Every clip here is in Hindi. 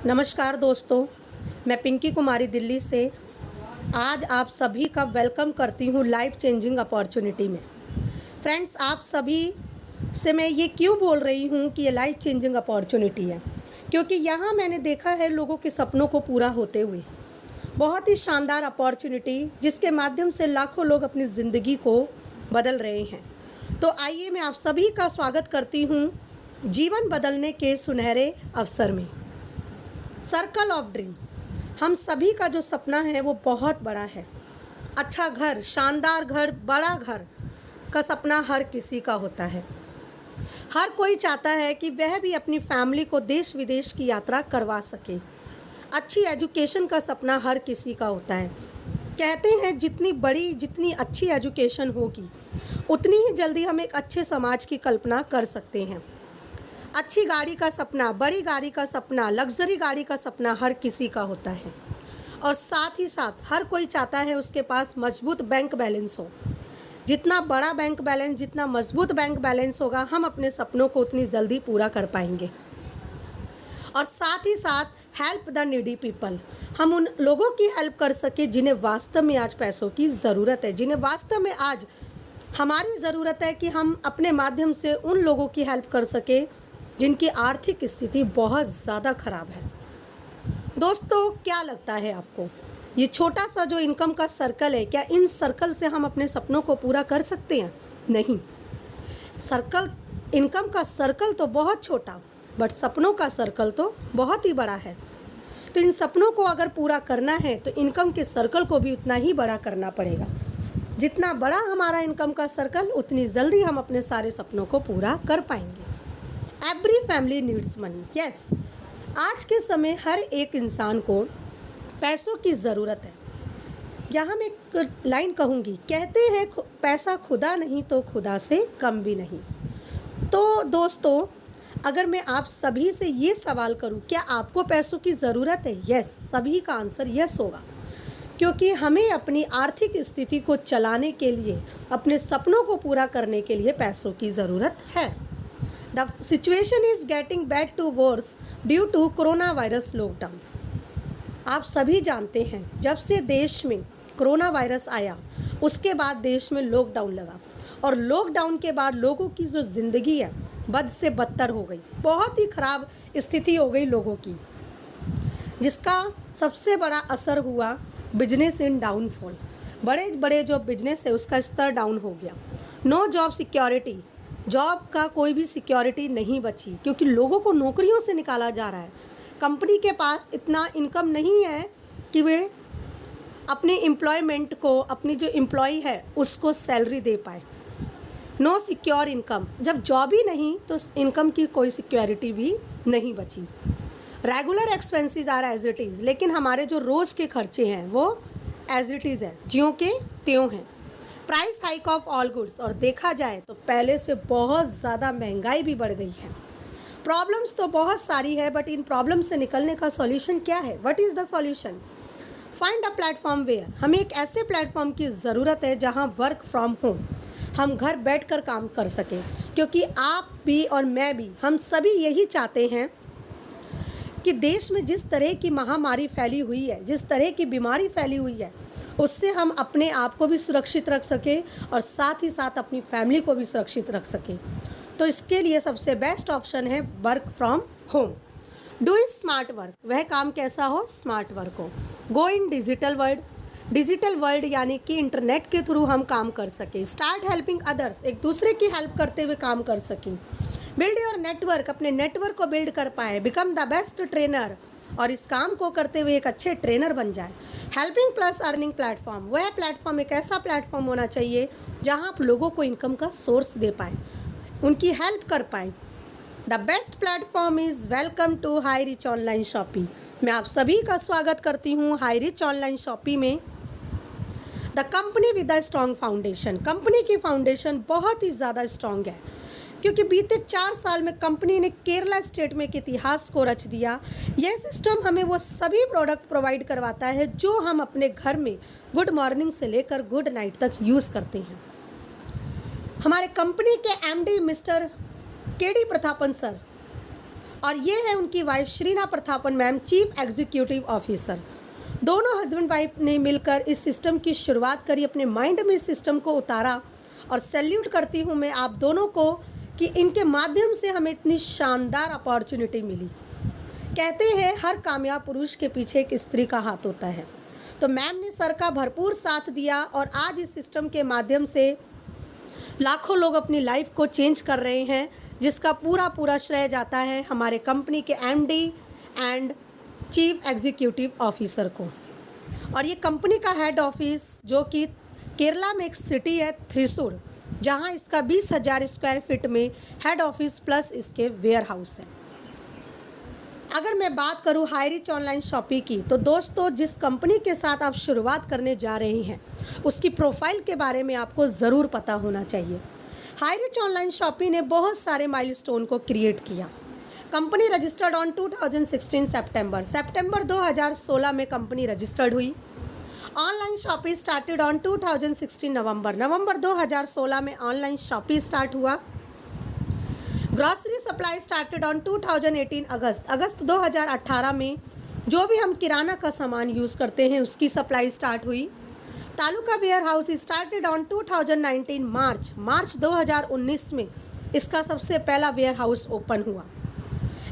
नमस्कार दोस्तों, मैं पिंकी कुमारी दिल्ली से आज आप सभी का वेलकम करती हूँ लाइफ चेंजिंग अपॉर्चुनिटी में। फ्रेंड्स, आप सभी से मैं ये क्यों बोल रही हूँ कि ये लाइफ चेंजिंग अपॉर्चुनिटी है, क्योंकि यहाँ मैंने देखा है लोगों के सपनों को पूरा होते हुए। बहुत ही शानदार अपॉर्चुनिटी जिसके माध्यम से लाखों लोग अपनी ज़िंदगी को बदल रहे हैं। तो आइए मैं आप सभी का स्वागत करती हूँ जीवन बदलने के सुनहरे अवसर में। सर्कल ऑफ ड्रीम्स, हम सभी का जो सपना है वो बहुत बड़ा है। अच्छा घर, शानदार घर, बड़ा घर का सपना हर किसी का होता है। हर कोई चाहता है कि वह भी अपनी फैमिली को देश विदेश की यात्रा करवा सके। अच्छी एजुकेशन का सपना हर किसी का होता है। कहते हैं जितनी अच्छी एजुकेशन होगी उतनी ही जल्दी हम एक अच्छे समाज की कल्पना कर सकते हैं। अच्छी गाड़ी का सपना, बड़ी गाड़ी का सपना, लग्जरी गाड़ी का सपना हर किसी का होता है। और साथ ही साथ हर कोई चाहता है उसके पास मजबूत बैंक बैलेंस हो। जितना बड़ा बैंक बैलेंस, जितना मजबूत बैंक बैलेंस होगा, हम अपने सपनों को उतनी जल्दी पूरा कर पाएंगे। और साथ ही साथ हेल्प द नीडी पीपल, हम उन लोगों की हेल्प कर सके जिन्हें वास्तव में आज पैसों की ज़रूरत है, जिन्हें वास्तव में आज हमारी ज़रूरत है कि हम अपने माध्यम से उन लोगों की हेल्प कर सके जिनकी आर्थिक स्थिति बहुत ज़्यादा खराब है। दोस्तों, क्या लगता है आपको, ये छोटा सा जो इनकम का सर्कल है, क्या इन सर्कल से हम अपने सपनों को पूरा कर सकते हैं? नहीं। इनकम का सर्कल तो बहुत छोटा, बट सपनों का सर्कल तो बहुत ही बड़ा है। तो इन सपनों को अगर पूरा करना है तो इनकम के सर्कल को भी उतना ही बड़ा करना पड़ेगा। जितना बड़ा हमारा इनकम का सर्कल, उतनी जल्दी हम अपने सारे सपनों को पूरा कर पाएंगे। Every family needs money. Yes, आज के समय हर एक इंसान को पैसों की ज़रूरत है। यहाँ मैं एक लाइन कहूँगी, कहते हैं पैसा खुदा नहीं तो खुदा से कम भी नहीं। तो दोस्तों, अगर मैं आप सभी से ये सवाल करूँ, क्या आपको पैसों की ज़रूरत है? यस, सभी का आंसर यस होगा, क्योंकि हमें अपनी आर्थिक स्थिति को चलाने के लिए, अपने सपनों को पूरा करने के लिए पैसों की ज़रूरत है। The situation is getting bad to worse due to corona virus lockdown. आप सभी जानते हैं, जब से देश में कोरोना वायरस आया उसके बाद देश में लॉकडाउन लगा, और लॉकडाउन के बाद लोगों की जो ज़िंदगी है बद से बदतर हो गई। बहुत ही ख़राब स्थिति हो गई लोगों की, जिसका सबसे बड़ा असर हुआ बिजनेस इन डाउनफॉल। बड़े बड़े जो बिजनेस है उसका स्तर डाउन हो गया। नो जॉब सिक्योरिटी, जॉब का कोई भी सिक्योरिटी नहीं बची, क्योंकि लोगों को नौकरियों से निकाला जा रहा है। कंपनी के पास इतना इनकम नहीं है कि वे अपने एम्प्लॉयमेंट को, अपनी जो एम्प्लॉय है उसको सैलरी दे पाए। नो सिक्योर इनकम, जब जॉब ही नहीं तो इनकम की कोई सिक्योरिटी भी नहीं बची। Regular expenses are as it is, लेकिन हमारे जो रोज़ के खर्चे हैं वो एज इट इज़ है, ज्यों के त्यों हैं। Price hike of all goods, और देखा जाए तो पहले से बहुत ज़्यादा महंगाई भी बढ़ गई है। प्रॉब्लम्स तो बहुत सारी है, बट इन प्रॉब्लम से निकलने का सॉल्यूशन क्या है? What is the solution? Find a platform where, हमें एक ऐसे प्लेटफॉर्म की ज़रूरत है जहां वर्क फ्रॉम होम, हम घर बैठकर काम कर सकें। क्योंकि आप भी और मैं भी, हम सभी यही चाहते हैं कि देश में जिस तरह की महामारी फैली हुई है, जिस तरह की बीमारी फैली हुई है, उससे हम अपने आप को भी सुरक्षित रख सकें और साथ ही साथ अपनी फैमिली को भी सुरक्षित रख सकें। तो इसके लिए सबसे बेस्ट ऑप्शन है work from home. Do is smart work, वह काम कैसा हो? स्मार्ट वर्क हो। Go in digital world, digital world यानी कि इंटरनेट के थ्रू हम काम कर सकें। स्टार्ट हेल्पिंग अदर्स, एक दूसरे की हेल्प करते हुए काम कर सकें। बिल्ड योर नेटवर्क, अपने नेटवर्क को बिल्ड कर पाए। बिकम द बेस्ट ट्रेनर, और इस काम को करते हुए एक अच्छे ट्रेनर बन जाए। हेल्पिंग प्लस अर्निंग प्लेटफॉर्म, वह प्लेटफॉर्म एक ऐसा प्लेटफॉर्म होना चाहिए जहां आप लोगों को इनकम का सोर्स दे पाएँ, उनकी हेल्प कर पाएँ। The best platform is welcome to Hi Rich online shopping. मैं आप सभी का स्वागत करती हूँ हाई रिच ऑनलाइन शॉपिंग में। The company with the strong foundation, company की फाउंडेशन बहुत ही ज़्यादा स्ट्रॉन्ग है, क्योंकि बीते 4 साल में कंपनी ने केरला स्टेट में एक इतिहास को रच दिया। यह सिस्टम हमें वो सभी प्रोडक्ट प्रोवाइड करवाता है जो हम अपने घर में गुड मॉर्निंग से लेकर गुड नाइट तक यूज़ करते हैं। हमारे कंपनी के MD Mr KD Prathapan sir और ये है उनकी wife Sreena Prathapan ma'am, chief executive officer. दोनों हस्बैंड वाइफ ने मिलकर इस सिस्टम की शुरुआत करी, अपने माइंड में इस सिस्टम को उतारा और सैल्यूट करती हूँ मैं आप दोनों को कि इनके माध्यम से हमें इतनी शानदार अपॉर्चुनिटी मिली। कहते हैं हर कामयाब पुरुष के पीछे एक स्त्री का हाथ होता है, तो मैम ने सर का भरपूर साथ दिया और आज इस सिस्टम के माध्यम से लाखों लोग अपनी लाइफ को चेंज कर रहे हैं, जिसका पूरा श्रेय जाता है हमारे कंपनी के MD and chief executive officer को। और ये कंपनी का हेड ऑफिस जो कि केरला में एक सिटी है थ्रिसुर, जहां इसका 20,000 स्क्वायर फीट में हेड ऑफिस प्लस इसके वेयर हाउस है। अगर मैं बात करूं हाईरिच ऑनलाइन शॉपिंग की, तो दोस्तों जिस कंपनी के साथ आप शुरुआत करने जा रहे हैं उसकी प्रोफाइल के बारे में आपको ज़रूर पता होना चाहिए। हाईरिच ऑनलाइन शॉपिंग ने बहुत सारे माइलस्टोन को क्रिएट किया। कंपनी रजिस्टर्ड ऑन 2016 सितंबर 2016 में कंपनी रजिस्टर्ड हुई। ऑनलाइन शॉपिंग स्टार्टेड ऑन 2016 नवंबर 2016 में ऑनलाइन शॉपिंग स्टार्ट हुआ। ग्रॉसरी सप्लाई स्टार्टेड ऑन 2018 अगस्त 2018 में जो भी हम किराना का सामान यूज़ करते हैं उसकी सप्लाई स्टार्ट हुई। Taluka warehouse started on 2019 March 2019 में इसका सबसे पहला वेयर हाउस ओपन हुआ।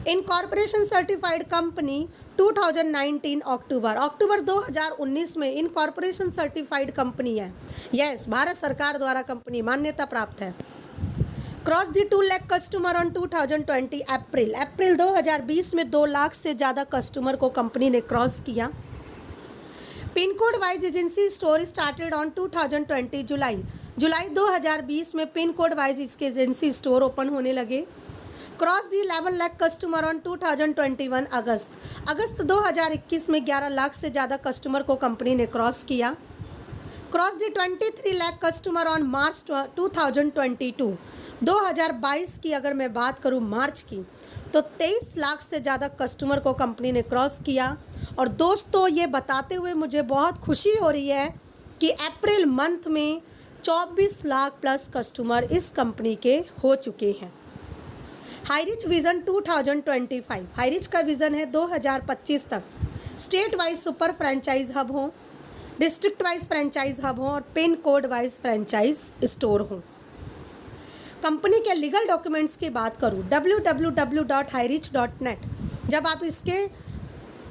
इनकॉर्पोरेशन सर्टिफाइड कंपनी 2019 अक्टूबर 2019 में इनकॉर्पोरेशन सर्टिफाइड कंपनी है। यस, भारत सरकार द्वारा कंपनी मान्यता प्राप्त है। Cross the 2 lakh customer on 2020 April 2020 में 2 लाख से ज़्यादा कस्टमर को कंपनी ने क्रॉस किया। Pin code wise agency store started on 2020 जुलाई 2020 में पिन कोड वाइज इसके एजेंसी स्टोर ओपन होने लगे। Cross the 11 lakh customer on 2021 अगस्त 2021 में 11 लाख से ज़्यादा कस्टमर को कंपनी ने क्रॉस किया। Cross the 23 lakh customer on March 2022 की अगर मैं बात करूं मार्च की, तो 23 लाख से ज़्यादा कस्टमर को कंपनी ने क्रॉस किया। और दोस्तों ये बताते हुए मुझे बहुत खुशी हो रही है कि अप्रैल मंथ में 24 लाख प्लस कस्टमर इस कंपनी के हो चुके हैं। हाईरिच विज़न 2025, हाईरिच का विज़न है 2025 तक state wise super franchise hub हो, डिस्ट्रिक्ट वाइज फ्रेंचाइज हब हो और pin code wise franchise store हो। कंपनी के लीगल डॉक्यूमेंट्स की बात करूं, www.hirich.net, जब आप इसके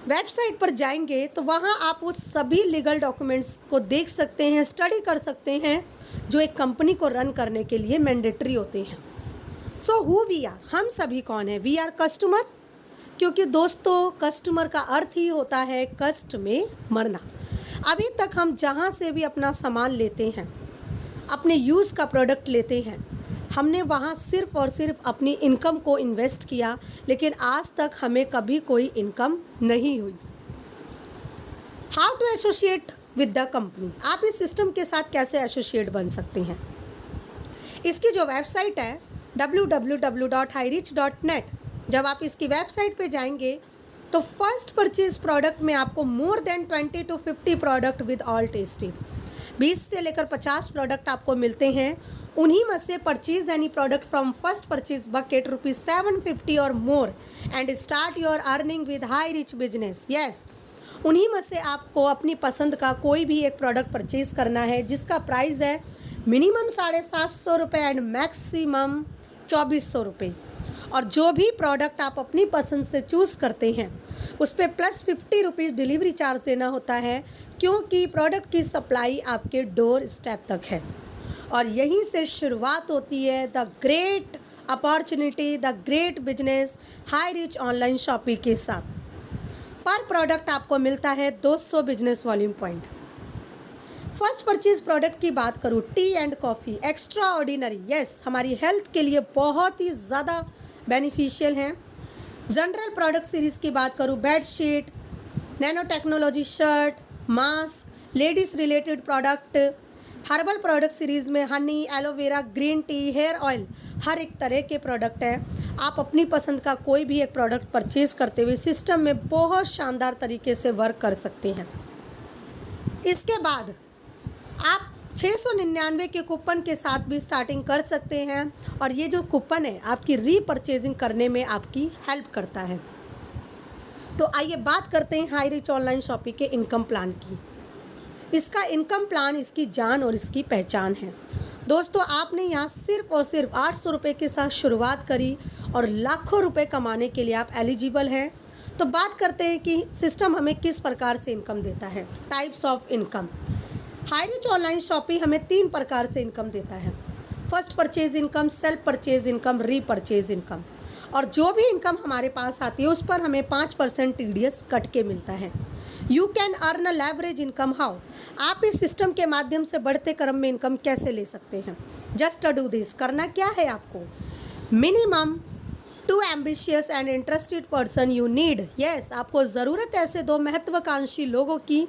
वेबसाइट पर जाएंगे तो वहां आप उस सभी लीगल डॉक्यूमेंट्स को देख सकते हैं, स्टडी कर सकते हैं, जो एक कंपनी को रन करने के लिए मैंडेटरी होते हैं। सो हु वी आर, हम सभी कौन है? वी आर कस्टमर, क्योंकि दोस्तों कस्टमर का अर्थ ही होता है कष्ट में मरना। अभी तक हम जहाँ से भी अपना सामान लेते हैं, अपने यूज़ का प्रोडक्ट लेते हैं, हमने वहाँ सिर्फ़ और सिर्फ अपनी इनकम को इन्वेस्ट किया, लेकिन आज तक हमें कभी कोई इनकम नहीं हुई। How to associate with the company, आप इस सिस्टम के साथ कैसे एसोसिएट बन सकते हैं? इसकी जो वेबसाइट है www.hirich.net, जब आप इसकी वेबसाइट पे जाएंगे तो फर्स्ट परचेज प्रोडक्ट में आपको more than 20 to 50 product with all testing, 20 से लेकर 50 प्रोडक्ट आपको मिलते हैं। उन्हीं में से purchase any product from first purchase bucket ₹750 और more and start your earning with high rich business. Yes, उन्हीं में से आपको अपनी पसंद का कोई भी एक प्रोडक्ट परचेज करना है, जिसका प्राइस है मिनिमम ₹750 एंड मैक्सिमम ₹2400। और जो भी प्रोडक्ट आप अपनी पसंद से चूज़ करते हैं उस पर प्लस ₹50 डिलीवरी चार्ज देना होता है, क्योंकि प्रोडक्ट की सप्लाई आपके डोर स्टेप तक है। और यहीं से शुरुआत होती है the great opportunity, the great business high Rich online shopping के साथ। पर प्रोडक्ट आपको मिलता है 200 business volume point. First purchase product की बात करूँ, T and coffee extra ordinary, yes, हमारी हेल्थ के लिए बहुत ही ज़्यादा बेनिफिशियल हैं। जनरल प्रोडक्ट सीरीज़ की बात करूँ, bedsheet, nano technology shirt, mask, ladies related product, herbal product series में honey, aloe vera, green tea, hair oil, हर एक तरह के प्रोडक्ट हैं। आप अपनी पसंद का कोई भी एक प्रोडक्ट परचेज़ करते हुए सिस्टम में बहुत शानदार तरीके से वर्क कर सकते हैं। इसके बाद आप 699 के कूपन के साथ भी स्टार्टिंग कर सकते हैं और ये जो कूपन है आपकी रीपरचेजिंग करने में आपकी हेल्प करता है। तो आइए बात करते हैं हाई रिच ऑनलाइन शॉपिंग के इनकम प्लान की। इसका इनकम प्लान इसकी जान और इसकी पहचान है। दोस्तों, आपने यहाँ सिर्फ और सिर्फ 800 रुपये के साथ शुरुआत करी और लाखों रुपए कमाने के लिए आप एलिजिबल हैं। तो बात करते हैं कि सिस्टम हमें किस प्रकार से इनकम देता है। Types of income. High Rich online shopping हमें 3 प्रकार से इनकम देता है। First purchase income, self purchase income, repurchase income. और जो भी इनकम हमारे पास आती है उस पर हमें 5% TDS कट के मिलता है। You can earn a leverage income how. आप इस सिस्टम के माध्यम से बढ़ते क्रम में इनकम कैसे ले सकते हैं। Just do this. करना क्या है आपको, minimum 2 ambitious and interested person you need. Yes, आपको ज़रूरत है ऐसे 2 महत्वाकांक्षी लोगों की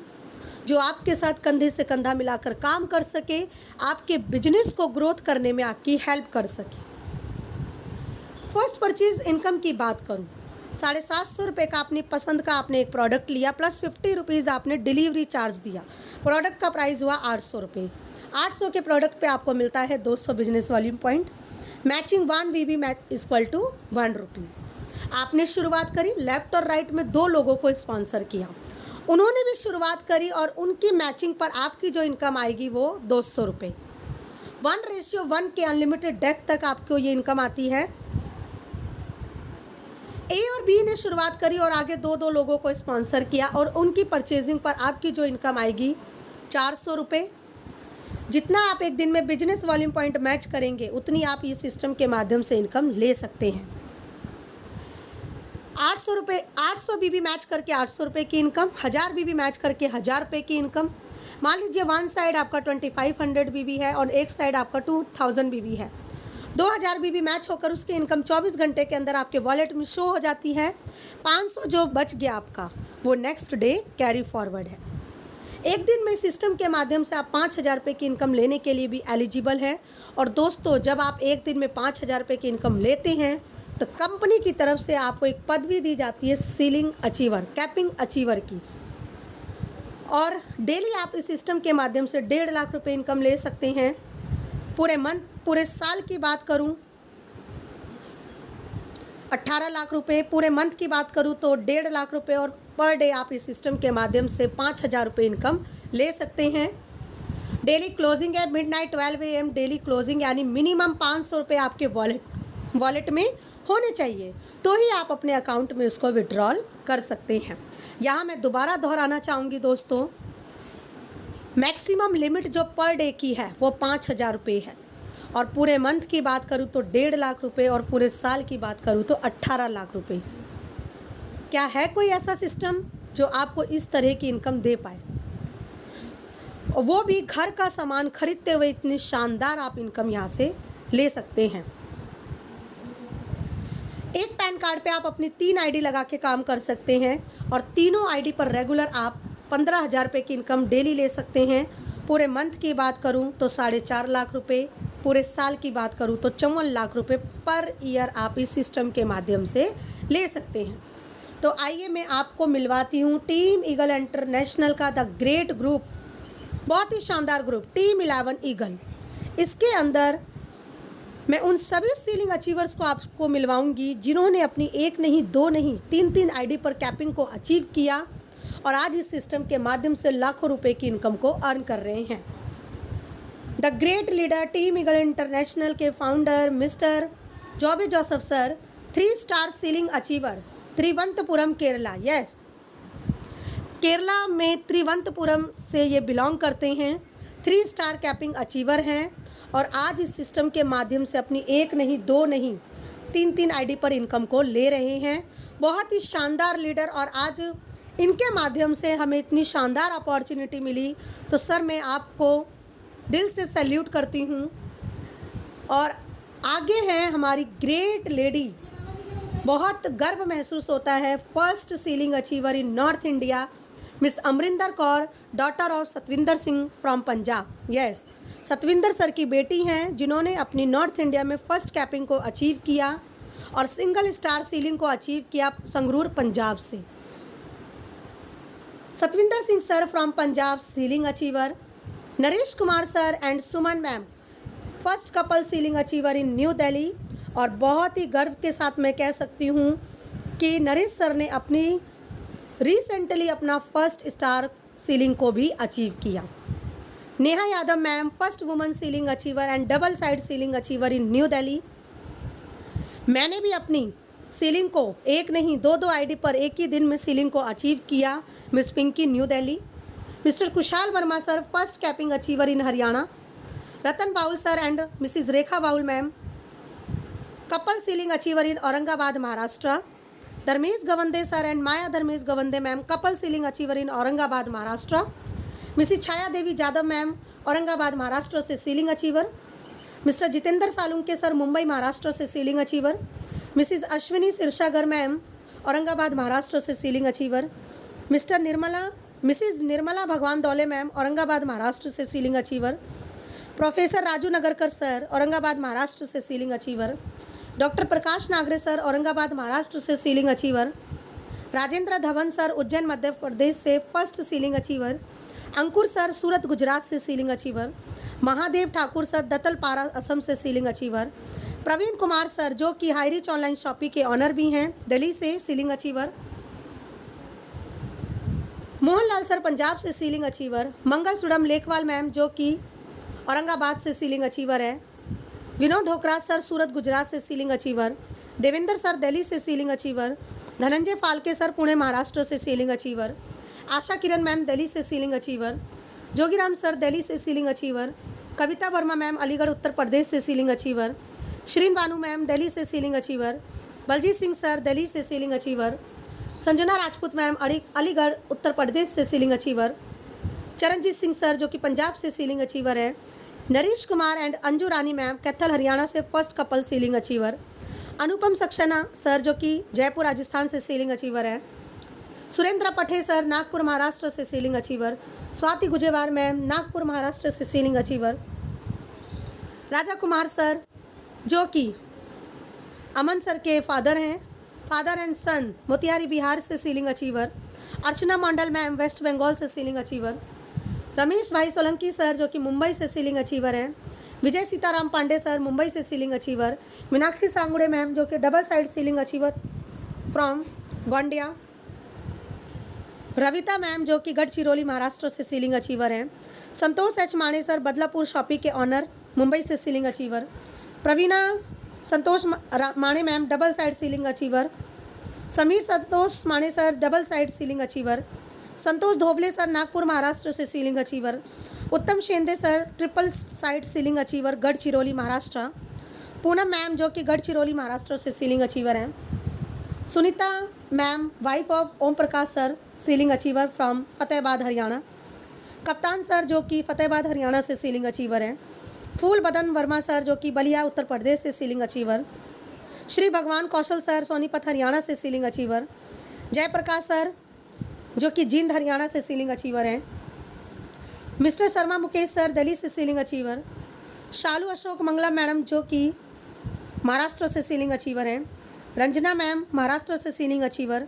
जो आपके साथ कंधे से कंधा मिलाकर काम कर सके, आपके बिजनेस को ग्रोथ करने में आपकी हेल्प कर सके। फर्स्ट परचेज इनकम की बात करूं, 750 रुपये का अपनी पसंद का आपने एक प्रोडक्ट लिया, प्लस 50 रुपीज़ आपने डिलीवरी चार्ज दिया। प्रोडक्ट का प्राइस हुआ 800 रुपये। 800 के प्रोडक्ट पे आपको मिलता है 200 business volume point. Matching 1 VB match equal to 1 rupees. आपने शुरुआत करी, लेफ्ट और राइट में 2 लोगों को स्पॉन्सर किया, उन्होंने भी शुरुआत करी और उनकी मैचिंग पर आपकी जो इनकम आएगी वो 200 रुपये। 1:1 के अनलिमिटेड डेथ तक आपको ये इनकम आती है। ए और बी ने शुरुआत करी और आगे 2 लोगों को स्पॉन्सर किया और उनकी परचेजिंग पर आपकी जो इनकम आएगी 400 रुपये। जितना आप एक दिन में बिजनेस वॉल्यूम पॉइंट मैच करेंगे उतनी आप इस सिस्टम के माध्यम से इनकम ले सकते हैं। 800 रुपये, 800 BB मैच करके 800 रुपये की इनकम, 1000 BB मैच करके 1000 रुपये की इनकम। मान लीजिए 1 साइड आपका 2500 BB है और एक साइड आपका 2000 BB है। 2000 BB मैच होकर उसकी इनकम 24 घंटे के अंदर आपके वॉलेट में शो हो जाती है। 500 जो बच गया आपका वो नेक्स्ट डे कैरी फॉरवर्ड है। एक दिन में सिस्टम के माध्यम से आप 5000 रुपये की इनकम लेने के लिए भी एलिजिबल है। और दोस्तों, जब आप एक दिन में 5000 रुपये की इनकम लेते हैं तो कंपनी की तरफ से आपको एक पदवी दी जाती है सीलिंग अचीवर, कैपिंग अचीवर की। और डेली आप इस सिस्टम के माध्यम से 1.5 लाख रुपए इनकम ले सकते हैं। पूरे मंथ, पूरे साल की बात करूं 18 लाख रुपए, पूरे मंथ की बात करूं तो 1.5 लाख रुपए और पर डे आप इस सिस्टम के माध्यम से 5000 रुपये इनकम ले सकते हैं। डेली क्लोजिंग है मिडनाइट 12 AM डेली क्लोजिंग, यानी मिनिमम 500 रुपये आपके वॉलेट में होने चाहिए तो ही आप अपने अकाउंट में उसको विड्रॉल कर सकते हैं। यहाँ मैं दोबारा दोहराना चाहूँगी दोस्तों, मैक्सिमम लिमिट जो पर डे की है वो 5000 रुपये है और पूरे मंथ की बात करूँ तो 1.5 लाख रुपए और पूरे साल की बात करूँ तो 18 लाख रुपए। क्या है कोई ऐसा सिस्टम जो आपको इस तरह की इनकम दे पाए, और वो भी घर का सामान खरीदते हुए इतनी शानदार आप इनकम यहाँ से ले सकते हैं। एक पैन कार्ड पे आप अपनी 3 ID लगा के काम कर सकते हैं और तीनों ID पर रेगुलर आप 15,000 रुपये की इनकम डेली ले सकते हैं। पूरे मंथ की बात करूं तो 4.5 लाख रुपए, पूरे साल की बात करूं तो 54 लाख रुपए पर ईयर आप इस सिस्टम के माध्यम से ले सकते हैं। तो आइए मैं आपको मिलवाती हूं टीम ईगल इंटरनेशनल का द ग्रेट ग्रुप, बहुत ही शानदार ग्रुप टीम 11 ईगल। इसके अंदर मैं उन सभी सीलिंग अचीवर्स को आपको मिलवाऊंगी जिन्होंने अपनी 1 नहीं 2 नहीं 3 ID पर कैपिंग को अचीव किया और आज इस सिस्टम के माध्यम से लाखों रुपए की इनकम को अर्न कर रहे हैं। The great leader team eagle international के founder Mr Joby Joseph sir, 3 star ceiling achiever, Thiruvananthapuram Kerala. Yes, Kerala में त्रिवंतपुरम से ये बिलोंग करते हैं। 3 स्टार कैपिंग अचीवर हैं और आज इस सिस्टम के माध्यम से अपनी 1 नहीं 2 नहीं 3 ID पर इनकम को ले रहे हैं। बहुत ही शानदार लीडर, और आज इनके माध्यम से हमें इतनी शानदार अपॉर्चुनिटी मिली तो सर मैं आपको दिल से सैल्यूट करती हूँ। और आगे हैं हमारी ग्रेट लेडी, बहुत गर्व महसूस होता है, first ceiling achiever in North India, Miss Amrinder Kaur, daughter of Satvinder Singh from Punjab. Yes, Satvinder sir की बेटी हैं जिन्होंने अपनी नॉर्थ इंडिया में फर्स्ट कैपिंग को अचीव किया और सिंगल स्टार सीलिंग को अचीव किया संगरूर पंजाब से। Satvinder Singh sir from Punjab ceiling achiever, Naresh Kumar sir and Suman ma'am first couple ceiling achiever in New Delhi. और बहुत ही गर्व के साथ मैं कह सकती हूँ कि नरेश सर ने अपनी रिसेंटली अपना फर्स्ट स्टार सीलिंग को भी अचीव किया। Neha Yadav ma'am first woman ceiling achiever and double side ceiling achiever in New Delhi. मैंने भी अपनी सीलिंग को एक नहीं दो आईडी पर एक ही दिन में सीलिंग को अचीव किया, miss Pinky New Delhi. Mr Kushal Verma sir first capping achiever in Haryana. Ratan Baul sir and Mrs Rekha Baul ma'am couple ceiling achiever in Aurangabad Maharashtra. Dharmesh Gavande sir and Maya Dharmesh Gavande ma'am couple ceiling achiever in Aurangabad Maharashtra. Mrs Chhaya Devi Jadhav ma'am Aurangabad Maharashtra से ceiling achiever. Mr Jitendra Salunke sir Mumbai Maharashtra से ceiling achiever. Mrs Ashwini Sirsagar ma'am Aurangabad Maharashtra से सीलिंग अचीवर। मिसिज निर्मला भगवान दौले मैम औरंगाबाद महाराष्ट्र से ceiling achiever. Professor Raju Nagarkar sir Aurangabad Maharashtra से सीलिंग अचीवर। डॉक्टर प्रकाश नागरे सर औरंगाबाद महाराष्ट्र से ceiling achiever. Rajendra Dhawan sir Ujjain Madhya Pradesh से first ceiling achiever. Ankur sir Surat Gujarat से ceiling achiever. Mahadev Thakur sir Datalpara Assam से ceiling achiever. Praveen Kumar sir जो कि हाई रिच ऑनलाइन शॉपिंग के ऑनर भी हैं दिल्ली से ceiling achiever. Mohanlal sir Punjab से ceiling achiever. Mangal Sudam Lekhwal ma'am जो कि औरंगाबाद से सीलिंग अचीवर है। विनोद ढोकरा सर सूरत गुजरात से ceiling achiever. Devendra sir Delhi से ceiling achiever. Dhananjay Phalke sir Pune Maharashtra से ceiling achiever. Asha Kiran ma'am Delhi से ceiling achiever. Jogiram sir Delhi से ceiling achiever. Kavita Verma ma'am Aligarh Uttar Pradesh से ceiling achiever. Shireen Banu ma'am Delhi से ceiling achiever. Baljeet Singh sir Delhi से ceiling achiever. Sanjana Rajput ma'am Aligarh Uttar Pradesh से ceiling achiever. Charanjeet Singh sir जो कि पंजाब से सीलिंग अचीवर है। नरेश कुमार एंड अंजू रानी मैम कैथल हरियाणा से first couple ceiling achiever. Anupam Saxena sir जो कि जयपुर राजस्थान से सीलिंग अचीवर है। सुरेंद्र पठे सर नागपुर महाराष्ट्र से ceiling achiever. Swati Gujewar ma'am Nagpur Maharashtra से ceiling achiever. Raja Kumar sir जो कि अमन सर के फादर हैं, father and son Motihari Bihar से ceiling achiever. Archana Mandal ma'am West Bengal से सीलिंग अचीवर। रमेश भाई सोलंकी सर जो कि मुंबई से सीलिंग अचीवर हैं। विजय सीताराम पांडे सर मुंबई से ceiling achiever. Meenakshi Sangude ma'am जो कि double side ceiling achiever from Gondia. Ravita ma'am जो कि गढ़चिरौली महाराष्ट्र से सीलिंग अचीवर हैं। Santosh H Mane sir Badlapur shopping के ऑनर मुंबई से ceiling achiever. Praveena Santosh Mane ma'am double side ceiling achiever. Sameer Santosh Mane sir double side ceiling achiever. Santosh Dhoble sir Nagpur Maharashtra से सीलिंग अचीवर। उत्तम शेंदे sir triple side ceiling achiever Gadchiroli Maharashtra. Poonam ma'am जो कि गढ़चिरौली महाराष्ट्र से सीलिंग अचीवर हैं। Sunita ma'am wife of Om Prakash sir ceiling achiever from Fatehabad Haryana. Kaptan sir जो कि फतेहाबाद हरियाणा से सीलिंग अचीवर हैं। फूल बदन वर्मा सर जो कि बलिया उत्तर प्रदेश से सीलिंग अचीवर। श्री भगवान कौशल सर सोनीपत हरियाणा से सीलिंग अचीवर। जयप्रकाश सर जो कि जींद हरियाणा से सीलिंग अचीवर हैं। मिस्टर शर्मा मुकेश सर दिल्ली से सीलिंग अचीवर। शालू अशोक मंगला मैडम जो कि महाराष्ट्र से सीलिंग अचीवर हैं। रंजना मैम महाराष्ट्र से ceiling achiever.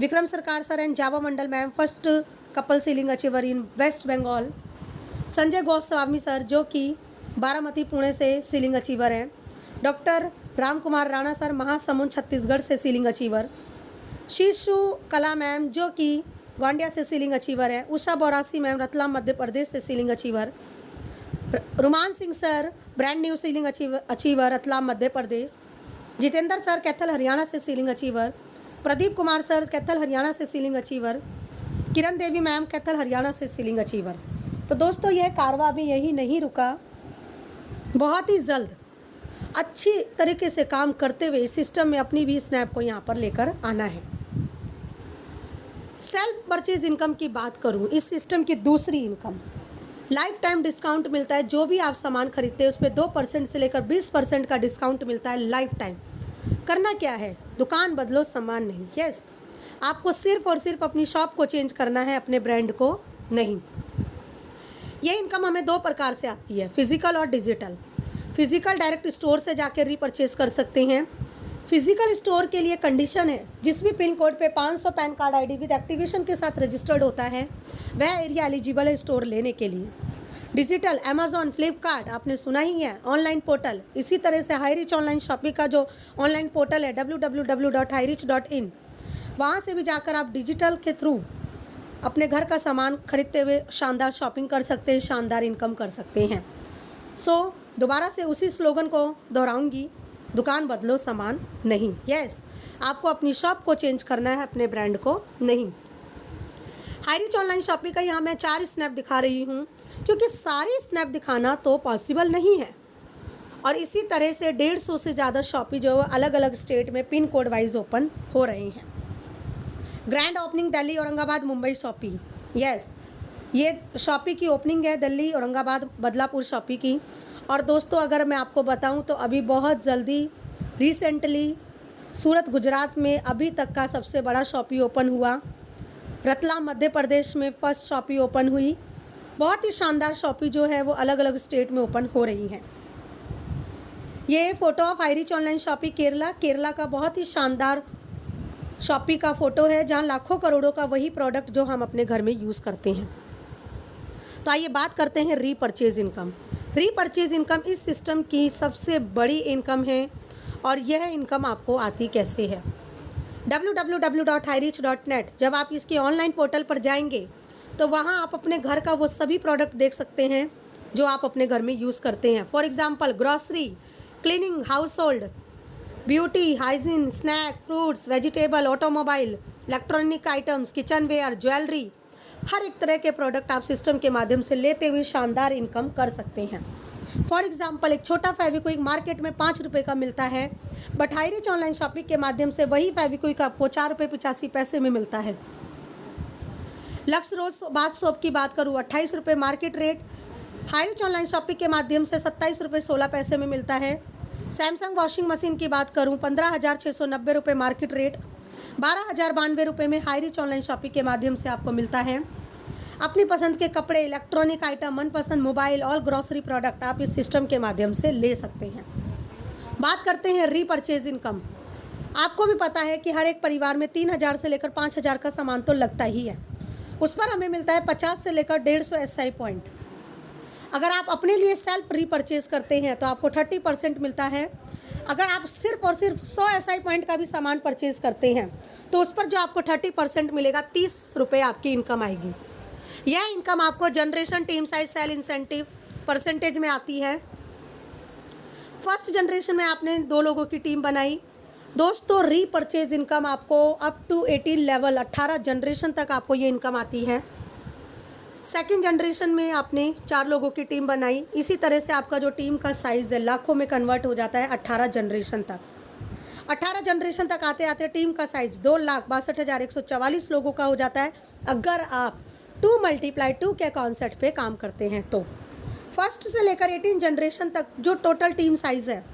Vikram Sarkar sir and Jaba Mandal ma'am first couple ceiling achiever in West Bengal. Sanjay Goswami sir जो कि बारामती पुणे से सीलिंग अचीवर हैं। डॉक्टर राम कुमार राणा सर महासमुंद छत्तीसगढ़ से सीलिंग अचीवर। शिशु कला मैम जो कि गोंडिया से सीलिंग अचीवर है। उषा बोरासी मैम रतलाम मध्य प्रदेश से ceiling achiever. Ruman Singh sir brand new ceiling achiever Ratlam Madhya Pradesh. Jitendra sir Kaithal Haryana से ceiling achiever. Pradeep Kumar sir Kaithal Haryana से ceiling achiever. Kiran Devi ma'am Kaithal Haryana से सीलिंग अचीवर। तो दोस्तों यह कारवा अभी यही नहीं रुका, बहुत ही जल्द अच्छी तरीके से काम करते हुए सिस्टम में अपनी भी स्नैप को यहाँ पर लेकर आना है। सेल्फ परचेज इनकम की बात करूँ, इस सिस्टम की दूसरी इनकम लाइफ टाइम डिस्काउंट मिलता है। जो भी आप सामान खरीदते हैं उस पर 2% से लेकर 20% का डिस्काउंट मिलता है लाइफ टाइम। करना क्या है, दुकान बदलो सामान नहीं। यस, आपको सिर्फ और सिर्फ अपनी शॉप को चेंज करना है, अपने ब्रांड को नहीं। ये इनकम हमें 2 प्रकार से आती है, फिजिकल और डिजिटल। फिजिकल डायरेक्ट स्टोर से जाकर रीपरचेज कर सकते हैं। फिजिकल स्टोर के लिए कंडीशन है, जिस भी पिन कोड पे 500 pan card ID with activation के साथ रजिस्टर्ड होता है वह एरिया एलिजिबल है स्टोर लेने के लिए। डिजिटल अमेजोन, फ्लिपकार्ट आपने सुना ही है, ऑनलाइन पोर्टल। इसी तरह से हाईरिच ऑनलाइन शॉपिंग का जो ऑनलाइन पोर्टल है www.hirich.in, वहाँ से भी जाकर आप डिजिटल के थ्रू अपने घर का सामान खरीदते हुए शानदार शॉपिंग कर सकते हैं, शानदार इनकम कर सकते हैं। सो दोबारा से उसी स्लोगन को दोहराऊंगी, दुकान बदलो सामान नहीं। यस, आपको अपनी शॉप को चेंज करना है, अपने ब्रांड को नहीं। हाईरिच ऑनलाइन शॉपिंग का यहाँ मैं 4 स्नैप दिखा रही हूँ क्योंकि सारी स्नैप दिखाना तो पॉसिबल नहीं है। और इसी तरह से 150 से ज़्यादा शॉपी जो अलग अलग स्टेट में पिन कोड वाइज ओपन हो रहे हैं। Grand opening Delhi, Aurangabad, Mumbai shoppe. Yes, ये शॉपी की ओपनिंग है दिल्ली, औरंगाबाद, बदलापुर शॉपी की। और दोस्तों अगर मैं आपको बताऊं तो अभी बहुत जल्दी रिसेंटली सूरत, गुजरात में अभी तक का सबसे बड़ा शॉपी ओपन हुआ। रतलाम, मध्य प्रदेश में फर्स्ट शॉपी ओपन हुई। बहुत ही शानदार शॉपी जो है वो अलग अलग स्टेट में ओपन हो रही हैं। ये photo of HiRich online shoppe Kerala का बहुत ही शानदार शॉपी का फ़ोटो है, जहाँ लाखों करोड़ों का वही प्रोडक्ट जो हम अपने घर में यूज़ करते हैं। तो आइए बात करते हैं रीपरचेज इनकम। रीपरचेज इनकम इस सिस्टम की सबसे बड़ी इनकम है। और यह इनकम आपको आती कैसे है? www.hirich.net, जब आप इसके ऑनलाइन पोर्टल पर जाएंगे तो वहाँ आप अपने घर का वो सभी प्रोडक्ट देख सकते हैं जो आप अपने घर में यूज़ करते हैं। For example grocery, cleaning, household, beauty, hygiene, snack, fruits, vegetable, automobile, electronic items, kitchenware, jewellery, हर एक तरह के प्रोडक्ट आप सिस्टम के माध्यम से लेते हुए शानदार इनकम कर सकते हैं। फॉर एग्जांपल एक छोटा फेविक्विक मार्केट में 5 रुपये का मिलता है, बट हाईरिच ऑनलाइन शॉपिंग के माध्यम से वही फेविक्विक आपको 4.85 रुपये में मिलता है। लक्स रोज बाथ सोप की बात करूँ 28 रुपये market rate, Highrich online shopping के माध्यम से 27 रुपये 16 पैसे में मिलता है। सैमसंग वॉशिंग मशीन की बात करूँ 15,690 रुपये मार्केट रेट, 12,092 रुपये में हाईरिच ऑनलाइन शॉपिंग के माध्यम से आपको मिलता है। अपनी पसंद के कपड़े, इलेक्ट्रॉनिक आइटम, मनपसंद मोबाइल, ऑल ग्रॉसरी प्रोडक्ट आप इस सिस्टम के माध्यम से ले सकते हैं। बात करते हैं रीपरचेज इनकम। आपको भी पता है कि हर एक परिवार में 3,000 से लेकर 5,000 का सामान तो लगता ही है। उस पर हमें मिलता है 50 से लेकर 150 SI पॉइंट। अगर आप अपने लिए सेल्फ रीपरचेज करते हैं तो आपको 30% मिलता है। अगर आप सिर्फ और सिर्फ 100 SI पॉइंट का भी सामान परचेज करते हैं तो उस पर जो आपको 30% मिलेगा, 30 रुपये आपकी इनकम आएगी। यह इनकम आपको generation, team size, sale incentive percentage में आती है। फर्स्ट जनरेशन में आपने 2 लोगों की टीम बनाई। दोस्तों रीपरचेज इनकम आपको अप टू 18 लेवल 18 जनरेशन तक आपको ये इनकम आती है। सेकेंड जनरेशन में आपने 4 लोगों की टीम बनाई। इसी तरह से आपका जो टीम का साइज़ है लाखों में कन्वर्ट हो जाता है 18 जनरेशन तक। 18 जनरेशन तक आते आते टीम का साइज 2,62,144 लोगों का हो जाता है अगर आप 2 × 2 के कॉन्सेप्ट पे काम करते हैं तो। फर्स्ट से लेकर 18 जनरेशन तक जो टोटल टीम साइज़ है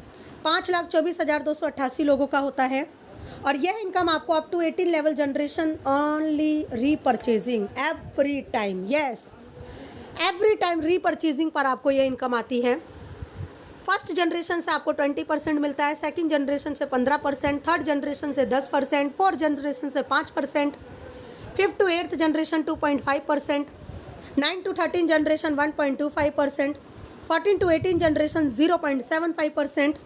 5,24,288 लोगों का होता है। और यह इनकम आपको up to 18 level generation only repurchasing every time. Yes, every time repurchasing पर आपको यह इनकम आती है। फर्स्ट जनरेशन से आपको 20% मिलता है, सेकंड जनरेशन से 15%, थर्ड जनरेशन से 10%, फोर्थ जनरेशन से 5%, fifth to eighth generation 2.5%, 9 to 13 generation 1.25%, 14 to 18 generation 0.75%।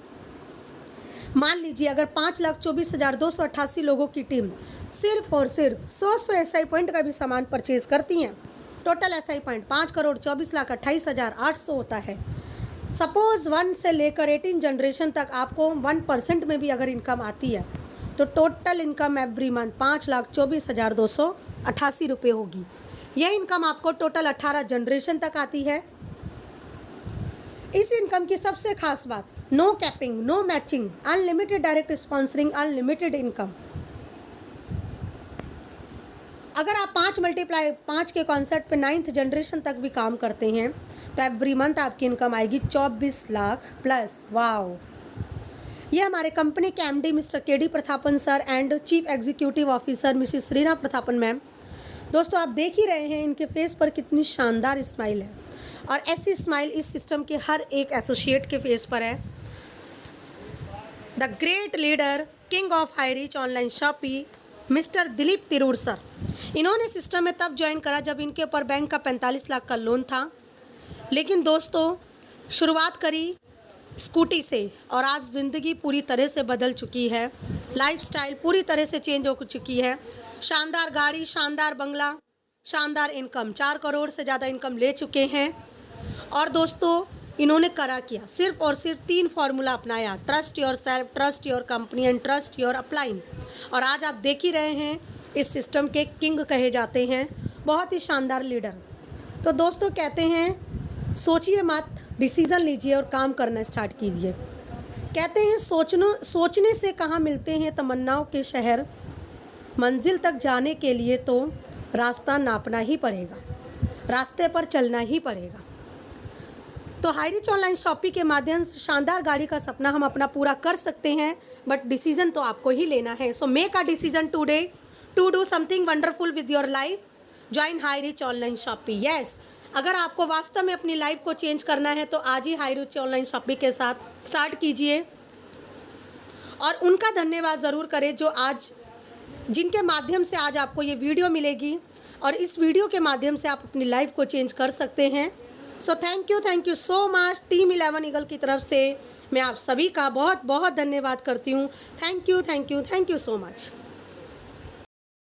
मान लीजिए अगर 5,24,288 लोगों की टीम सिर्फ और सिर्फ 100 SI पॉइंट का भी सामान परचेज करती हैं, टोटल SI पॉइंट 5,24,28,800 होता है। सपोज़ 1 से लेकर 18 जनरेशन तक आपको 1% में भी अगर इनकम आती है तो टोटल इनकम एवरी मंथ 5,24,288 रुपये होगी। यह इनकम आपको टोटल 18 जनरेशन तक आती है। इस इनकम की सबसे खास बात, no capping, no matching, unlimited direct sponsoring, unlimited income. अगर आप 5 के कॉन्सेप्ट पे 9th जनरेशन तक भी काम करते हैं तो एवरी मंथ आपकी इनकम आएगी 24 लाख प्लस। वाओ! ये हमारे कंपनी के MD Mr KD Prathapan sir and chief executive officer Mrs Sreena Prathapan ma'am. दोस्तों आप देख ही रहे हैं इनके फेस पर कितनी शानदार स्माइल है और ऐसी स्माइल इस सिस्टम के हर एक एसोसिएट के फेस पर है। The great leader, king of HiRich online shoppe, mister Dilip Tirur sir. इन्होंने सिस्टम में तब ज्वाइन करा जब इनके ऊपर बैंक का 45 लाख का लोन था। लेकिन दोस्तों शुरुआत करी स्कूटी से और आज ज़िंदगी पूरी तरह से बदल चुकी है, लाइफस्टाइल पूरी तरह से चेंज हो चुकी है। शानदार गाड़ी, शानदार बंगला, शानदार इनकम, 4 करोड़ से ज़्यादा इनकम ले चुके हैं। और दोस्तों इन्होंने करा क्या, सिर्फ और सिर्फ 3 फार्मूला अपनाया, trust your self, trust your company and trust your upline. और आज आप देख ही रहे हैं इस सिस्टम के किंग कहे जाते हैं, बहुत ही शानदार लीडर। तो दोस्तों कहते हैं सोचिए मत, डिसीज़न लीजिए और काम करना स्टार्ट कीजिए। कहते हैं सोचने से कहाँ मिलते हैं तमन्नाओं के शहर, मंजिल तक जाने के लिए तो रास्ता नापना ही पड़ेगा, रास्ते पर चलना ही पड़ेगा। तो हाई रिच ऑनलाइन शॉपिंग के माध्यम से शानदार गाड़ी का सपना हम अपना पूरा कर सकते हैं, बट डिसीजन तो आपको ही लेना है। So make a decision today to do something wonderful with your life. Join Hi Rich online shopping. Yes, अगर आपको वास्तव में अपनी लाइफ को चेंज करना है तो आज ही हाई रिच ऑनलाइन शॉपिंग के साथ स्टार्ट कीजिए। और उनका धन्यवाद ज़रूर करें जो आज, जिनके माध्यम से आज आपको ये वीडियो मिलेगी और इस वीडियो के माध्यम से आप अपनी लाइफ को चेंज कर सकते हैं। So thank you so much. Team 11 eagle की तरफ से मैं आप सभी का बहुत बहुत धन्यवाद करती हूँ। Thank you so much.